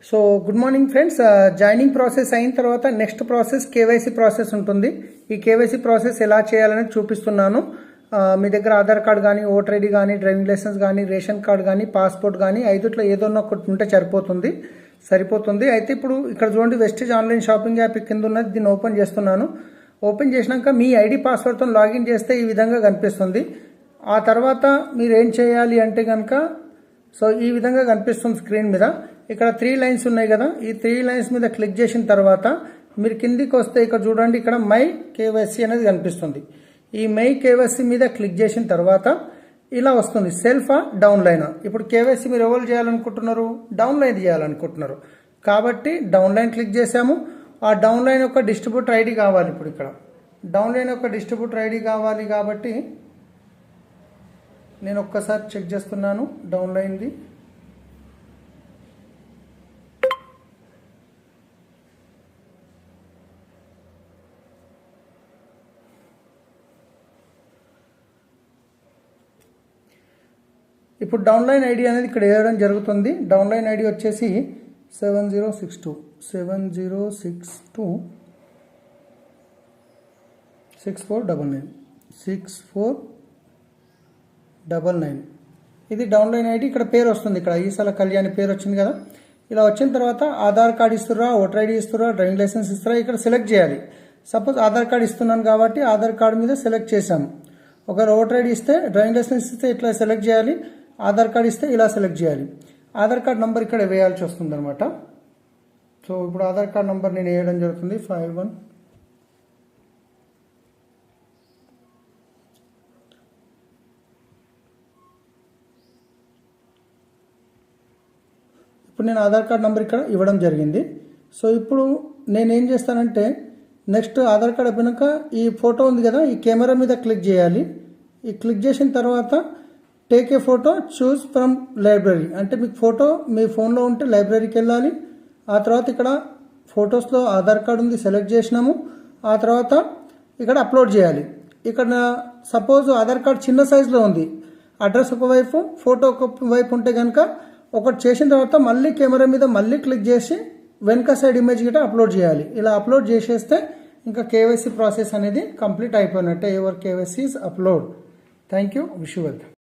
So good morning friends, joining process అయిన తర్వాత next process KYC process ఉంటుంది. ఈ కేవైసీ ప్రాసెస్ ఎలా చేయాలని చూపిస్తున్నాను. మీ దగ్గర ఆధార్ కార్డ్ కానీ, ఓటర్ ఐడి కానీ, డ్రైవింగ్ లైసెన్స్ కానీ, రేషన్ కార్డ్ కానీ, పాస్పోర్ట్ కానీ, ఐదుట్లో ఏదోన్నా ఒకటి ఉంటే సరిపోతుంది. అయితే ఇప్పుడు ఇక్కడ చూడండి, వెస్టేజ్ ఆన్లైన్ షాపింగ్ యాప్ కింద ఉన్నది, దీన్ని ఓపెన్ చేస్తున్నాను. ఓపెన్ చేసినాక మీ ఐడి పాస్వర్డ్తో లాగిన్ చేస్తే ఈ విధంగా కనిపిస్తుంది. ఆ తర్వాత మీరు ఏం చేయాలి అంటే కనుక, సో ఈ విధంగా కనిపిస్తుంది స్క్రీన్ మీద. ఇక్కడ 3 లైన్స్ ఉన్నాయి కదా, ఈ 3 లైన్స్ మీద క్లిక్ చేసిన తర్వాత మీరు కిందికి వస్తే ఇక్కడ చూడండి, ఇక్కడ మై కేవైసీ అనేది కనిపిస్తుంది. ఈ మై కేవైసీ మీద క్లిక్ చేసిన తర్వాత ఇలా వస్తుంది, సెల్ఫా డౌన్ లైనా. ఇప్పుడు కేవైసీ మీరు ఎవరు చేయాలనుకుంటున్నారు? డౌన్ లైన్ చేయాలనుకుంటున్నారు కాబట్టి డౌన్ లైన్ క్లిక్ చేసాము. ఆ డౌన్ లైన్ యొక్క డిస్ట్రిబ్యూటర్ ఐడి కావాలి. ఇప్పుడు ఇక్కడ డౌన్ లైన్ యొక్క డిస్ట్రిబ్యూటర్ ఐడి కావాలి కాబట్టి నేను ఒక్కసారి చెక్ చేస్తున్నాను డౌన్ లైన్ది. ఇప్పుడు డౌన్ లైన్ ఐడి అనేది ఇక్కడ వేయడం జరుగుతుంది. డౌన్ లైన్ ఐడి వచ్చేసి 7062 6499. ఇది డౌన్ లైన్ ఐడి. ఇక్కడ పేరు వస్తుంది, ఇక్కడ ఈసాల కళ్యాణి పేరు వచ్చింది కదా. ఇలా వచ్చిన తర్వాత ఆధార్ కార్డు ఇస్తురా, ఓటర్ ఐడి ఇస్తురా, డ్రైవింగ్ లైసెన్స్ ఇస్తురా, ఇక్కడ సెలెక్ట్ చేయాలి. సపోజ్ ఆధార్ కార్డు ఇస్తున్నాను కాబట్టి ఆధార్ కార్డు మీద సెలెక్ట్ చేశాము. ఒకవేళ ఓటర్ ఐడి ఇస్తే, డ్రైవింగ్ లైసెన్స్ ఇస్తే ఇట్లా సెలెక్ట్ చేయాలి. ఆధార్ కార్డు ఇస్తే ఇలా సెలెక్ట్ చేయాలి. ఆధార్ కార్డ్ నంబర్ ఇక్కడ వేయాల్సి వస్తుంది అనమాట. సో ఇప్పుడు ఆధార్ కార్డ్ నంబర్ నేను వేయడం జరుగుతుంది 51. ఇప్పుడు నేను ఆధార్ కార్డ్ నంబర్ ఇక్కడ ఇవ్వడం జరిగింది. సో ఇప్పుడు నేనేం చేస్తానంటే, నెక్స్ట్ ఆధార్ కార్డ్ అయిపోయినాక ఈ ఫోటో ఉంది కదా, ఈ కెమెరా మీద క్లిక్ చేయాలి. ఈ క్లిక్ చేసిన తర్వాత take a photo, choose from library, అంటే మీకు ఫోటో మీ ఫోన్లో ఉంటే లైబ్రరీకి వెళ్ళాలి. ఆ తర్వాత ఇక్కడ ఫొటోస్లో ఆధార్ కార్డు ఉంది, సెలెక్ట్ చేసినాము. ఆ తర్వాత ఇక్కడ అప్లోడ్ చేయాలి. ఇక్కడ సపోజ్ ఆధార్ కార్డు చిన్న సైజులో ఉంది, అడ్రస్ ఒకవైపు, ఫోటో ఒక వైపు ఉంటే కనుక ఒకటి చేసిన తర్వాత మళ్ళీ కెమెరా మీద మళ్ళీ క్లిక్ చేసి వెనక సైడ్ ఇమేజ్ గిట్ట అప్లోడ్ చేయాలి. ఇలా అప్లోడ్ చేసేస్తే ఇంకా కేవైసీ ప్రాసెస్ అనేది కంప్లీట్ అయిపోయినట్టే. Your KYC is upload. Thank you. Wish you well.